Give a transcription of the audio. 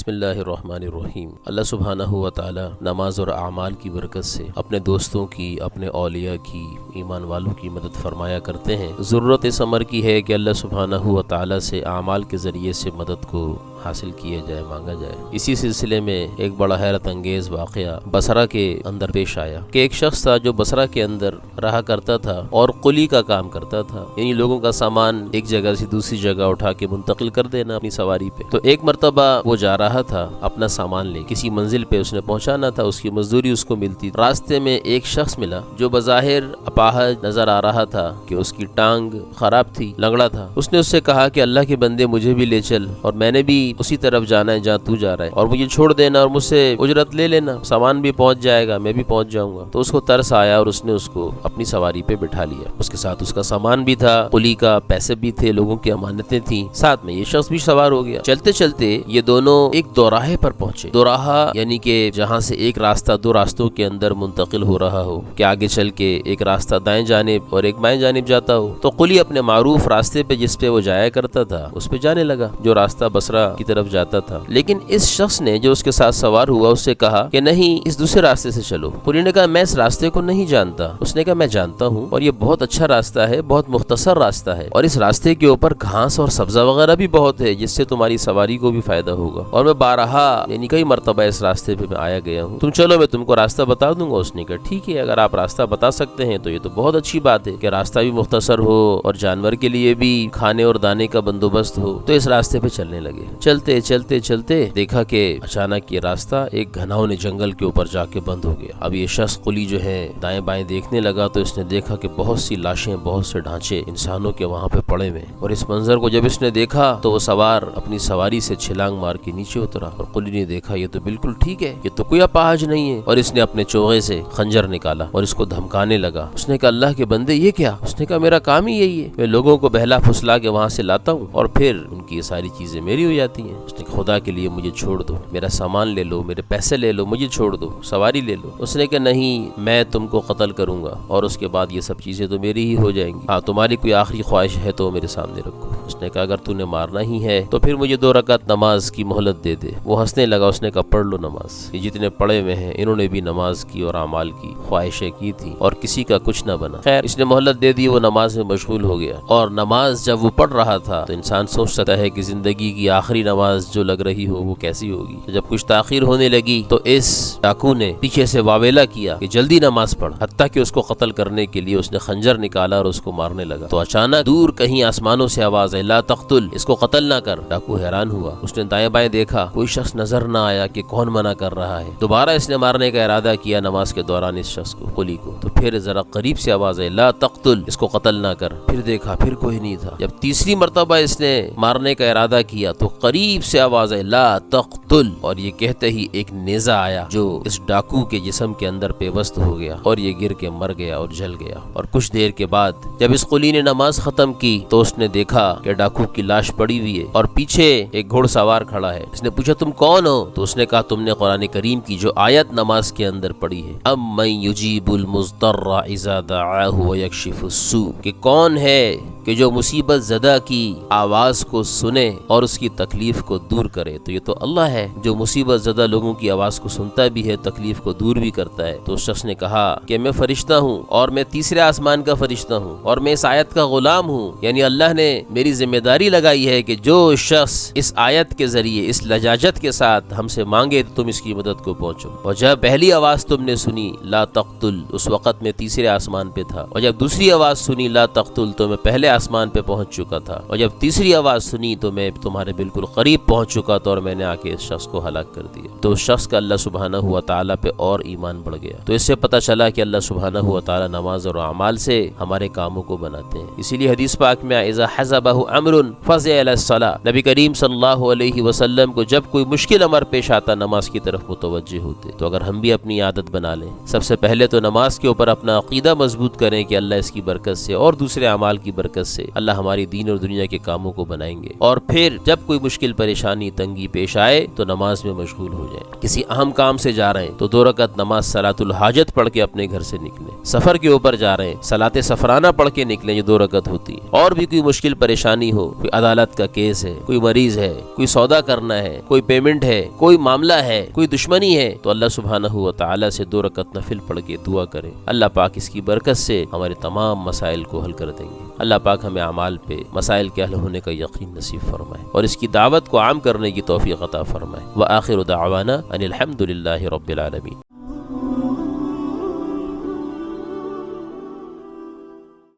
بسم اللہ الرحمن الرحیم۔ اللہ سبحانہ و تعالی نماز اور اعمال کی برکت سے اپنے دوستوں کی، اپنے اولیاء کی، ایمان والوں کی مدد فرمایا کرتے ہیں۔ ضرورت اس امر کی ہے کہ اللہ سبحانہ و تعالی سے اعمال کے ذریعے سے مدد کو حاصل کیا جائے، مانگا جائے۔ اسی سلسلے میں ایک بڑا حیرت انگیز واقعہ بصرہ کے اندر پیش آیا کہ ایک شخص تھا جو بصرہ کے اندر رہا کرتا تھا اور قلی کا کام کرتا تھا، یعنی لوگوں کا سامان ایک جگہ سے دوسری جگہ اٹھا کے منتقل کر دینا اپنی سواری پہ۔ تو ایک مرتبہ وہ جا رہا تھا اپنا سامان لے، کسی منزل پہ اس نے پہنچانا تھا، اس کی مزدوری اس کو ملتی۔ راستے میں ایک شخص ملا جو بظاہر اپاہج نظر آ رہا تھا کہ اس کی ٹانگ خراب تھی، لنگڑا تھا۔ اس نے اس سے کہا کہ اللہ کے بندے مجھے بھی لے چل، اور میں نے بھی اسی طرف جانا ہے جہاں تو جا رہا ہے، اور مجھے چھوڑ دینا اور مجھ سے اجرت لے لینا، سامان بھی پہنچ جائے گا، میں بھی پہنچ جاؤں گا۔ تو اس کو ترس آیا اور اس نے اس کو اپنی سواری پہ بٹھا لیا۔ اس کے ساتھ اس کا سامان بھی تھا، قلی کا پیسے بھی تھے، لوگوں کی امانتیں تھیں، ساتھ میں یہ شخص بھی سوار ہو گیا۔ چلتے چلتے یہ دونوں ایک دوراہے پر پہنچے۔ دوراہا یعنی کہ جہاں سے ایک راستہ دو راستوں کے اندر منتقل ہو رہا ہو، کہ آگے چل کے ایک راستہ دائیں جانب اور ایک بائیں جانب جاتا ہو۔ تو قلی اپنے معروف راستے پہ جس پہ وہ جایا کرتا تھا اس پہ جانے لگا، جو راستہ بصرہ کی طرف جاتا تھا۔ لیکن اس شخص نے جو اس کے ساتھ سوار ہوا اس سے کہا کہ نہیں، اس دوسرے راستے سے چلو۔ قلی نے کہا میں اس راستے کو نہیں جانتا۔ اس نے کہا میں جانتا ہوں، اور یہ بہت اچھا راستہ ہے، بہت مختصر راستہ ہے، اور اس راستے کے اوپر گھاس اور سبزہ وغیرہ بھی بہت ہے جس سے تمہاری سواری کو بھی فائدہ ہوگا، اور میں بارہا یعنی کئی مرتبہ اس راستے پہ میں آیا گیا ہوں، تم چلو میں تم کو راستہ بتا دوں گا۔ اس نے کہا ٹھیک ہے، اگر آپ راستہ بتا سکتے ہیں تو یہ تو بہت اچھی بات ہے کہ راستہ بھی مختصر ہو اور جانور کے لیے بھی کھانے اور دانے کا بندوبست ہو۔ تو اس راستے پہ چلنے لگے۔ چلتے چلتے چلتے دیکھا کہ اچانک یہ راستہ ایک گھناؤنے جنگل کے اوپر جا کے بند ہو گیا۔ اب یہ شخص قلی جو ہے دائیں بائیں دیکھنے لگا تو اس نے دیکھا کہ بہت سی لاشیں، بہت سے ڈھانچے انسانوں کے وہاں پہ پڑے ہوئے، اور اس منظر کو جب اس نے دیکھا تو وہ سوار اپنی سواری سے چھلانگ مار کے نیچے اترا، اور قلی نے دیکھا یہ تو بالکل ٹھیک ہے، یہ تو کوئی اپاہج نہیں ہے، اور اس نے اپنے چوغے سے خنجر نکالا اور اس کو دھمکانے لگا۔ اس نے کہا اللہ کے بندے یہ کیا؟ اس نے کہا میرا کام ہی یہی ہے، میں لوگوں کو بہلا پھسلا کے وہاں سے لاتا ہوں اور پھر ان کی یہ ساری چیزیں میری ہو جاتی ہیں۔ اس نے کہا خدا کے لیے مجھے چھوڑ دو، میرا سامان لے لو، میرے پیسے لے لو، مجھے چھوڑ دو، سواری لے لو۔ اس نے کہا نہیں، میں تم کو قتل کروں گا اور اس کے بعد یہ سب چیزیں تو میری ہی ہو جائیں گی، ہاں تمہاری کوئی آخری خواہش ہے تو میرے سامنے رکھو۔ اس نے کہا اگر تو نے مارنا ہی ہے تو پھر مجھے 2 رکعت نماز کی مہلت دے دے۔ وہ ہنسنے لگا، اس نے کہا پڑھ لو نماز، یہ جتنے پڑھے ہوئے ہیں انہوں نے بھی نماز کی اور اعمال کی خواہشیں کی تھی اور کسی کا کچھ نہ بنا۔ خیر اس نے مہلت دے دی، وہ نماز میں مشغول ہو گیا، اور نماز جب وہ پڑھ رہا تھا تو انسان سوچ سکتا ہے کہ زندگی کی آخری نماز جو لگ رہی ہو وہ کیسی ہوگی۔ جب کچھ تاخیر ہونے لگی تو اس ڈاکو نے پیچھے سے واویلا کیا کہ جلدی نماز پڑھ، حتیٰ کہ اس کو قتل کرنے کے لیے اس نے خنجر نکالا اور اس کو مارنے لگا۔ تو اچانک دور کہیں آسمانوں سے آواز ہے لا تقتل، اس کو قتل نہ کر۔ ڈاکو حیران ہوا، اس نے دائیں بائیں دیکھا، کوئی شخص نظر نہ آیا کہ کون منع کر رہا ہے۔ دوبارہ اس نے مارنے کا ارادہ کیا نماز کے دوران اس شخص کو، قلی کو، تو پھر ذرا قریب سے آواز ہے لا تقتل، اس کو قتل نہ کر۔ پھر دیکھا پھر کوئی نہیں تھا۔ جب تیسری مرتبہ اس نے مارنے کا ارادہ کیا تو قریب سے آواز ہے لا تقتل، اور یہ کہتے ہی ایک نیزہ آیا جو اس ڈاکو کے جسم کے اندر پیوست ہو گیا اور یہ گر کے مر گیا اور جل گیا۔ اور کچھ دیر کے بعد جب اس قلی نے نماز ختم کی تو اس نے دیکھا کہ ڈاکو کی لاش پڑی ہوئی ہے اور پیچھے ایک گھوڑ سوار کھڑا ہے۔ اس نے پوچھا تم کون ہو؟ تو اس نے کہا تم نے قرآن کریم کی جو آیت نماز کے اندر پڑھی ہے، امن یجیب المضطر اذا دعاہ ویکشف السوء، کہ کون ہے کہ جو مصیبت زدہ کی آواز کو سنے اور اس کی تکلیف کو دور کرے؟ تو یہ تو اللہ ہے جو مصیبت زدہ لوگوں کی آواز کو سنتا بھی ہے، تکلیف کو دور بھی کرتا ہے۔ تو اس شخص نے کہا کہ میں فرشتہ ہوں اور میں تیسرے آسمان کا فرشتہ ہوں اور میں اس آیت کا غلام ہوں، یعنی اللہ نے میری ذمہ داری لگائی ہے کہ جو شخص اس آیت کے ذریعے اس لجاجت کے ساتھ ہم سے مانگے تو تم اس کی مدد کو پہنچو۔ اور جب پہلی آواز تم نے سنی لا تقتل، اس وقت میں تیسرے آسمان پہ تھا، اور جب دوسری آواز سنی لا تقتل تو میں پہلے آسمان پہ پہنچ چکا تھا، اور جب تیسری آواز سنی تو میں تمہارے بالکل قریب پہنچ چکا تھا اور میں نے آ کے اس شخص کو ہلاک کر دیا۔ تو اس شخص کا اللہ سبحانہ ہوا تعالیٰ پہ اور ایمان بڑھ گیا۔ تو اس سے پتہ چلا کہ اللہ سبحانہ ہوا تعالیٰ نماز اور اعمال سے ہمارے کاموں کو بناتے ہیں۔ اسی لیے حدیث پاک میں اذا حزبہ امر فزع الی الصلاۃ، نبی کریم صلی اللہ علیہ وسلم کو جب کوئی مشکل امر پیش آتا نماز کی طرف متوجہ ہوتے۔ تو اگر ہم بھی اپنی عادت بنا لیں، سب سے پہلے تو نماز کے اوپر اپنا عقیدہ مضبوط کریں کہ اللہ اس کی برکت سے اور دوسرے اعمال کی برکت برکت سے اللہ ہماری دین اور دنیا کے کاموں کو بنائیں گے، اور پھر جب کوئی مشکل پریشانی تنگی پیش آئے تو نماز میں مشغول ہو جائیں۔ کسی اہم کام سے جا رہے ہیں تو 2 رکعت نماز صلاۃ الحاجت پڑھ کے اپنے گھر سے نکلیں۔ سفر کے اوپر جا رہے ہیں صلاۃ سفرانہ پڑھ کے نکلیں، یہ 2 رکعت ہوتی ہے۔ اور بھی کوئی مشکل پریشانی ہو، کوئی عدالت کا کیس ہے، کوئی مریض ہے، کوئی سودا کرنا ہے، کوئی پیمنٹ ہے، کوئی معاملہ ہے، کوئی دشمنی ہے، تو اللہ سبحانہ و تعالی سے 2 رکعت نفل پڑھ کے دعا کریں۔ اللہ پاک اس کی برکت سے ہمارے تمام مسائل کو حل کر دیں گے۔ اللہ پاک ہمیں اعمال پہ مسائل کے حل ہونے کا یقین نصیب فرمائے اور اس کی دعوت کو عام کرنے کی توفیق عطا فرمائے۔ وآخر دعوانا ان الحمد للہ رب العالمین۔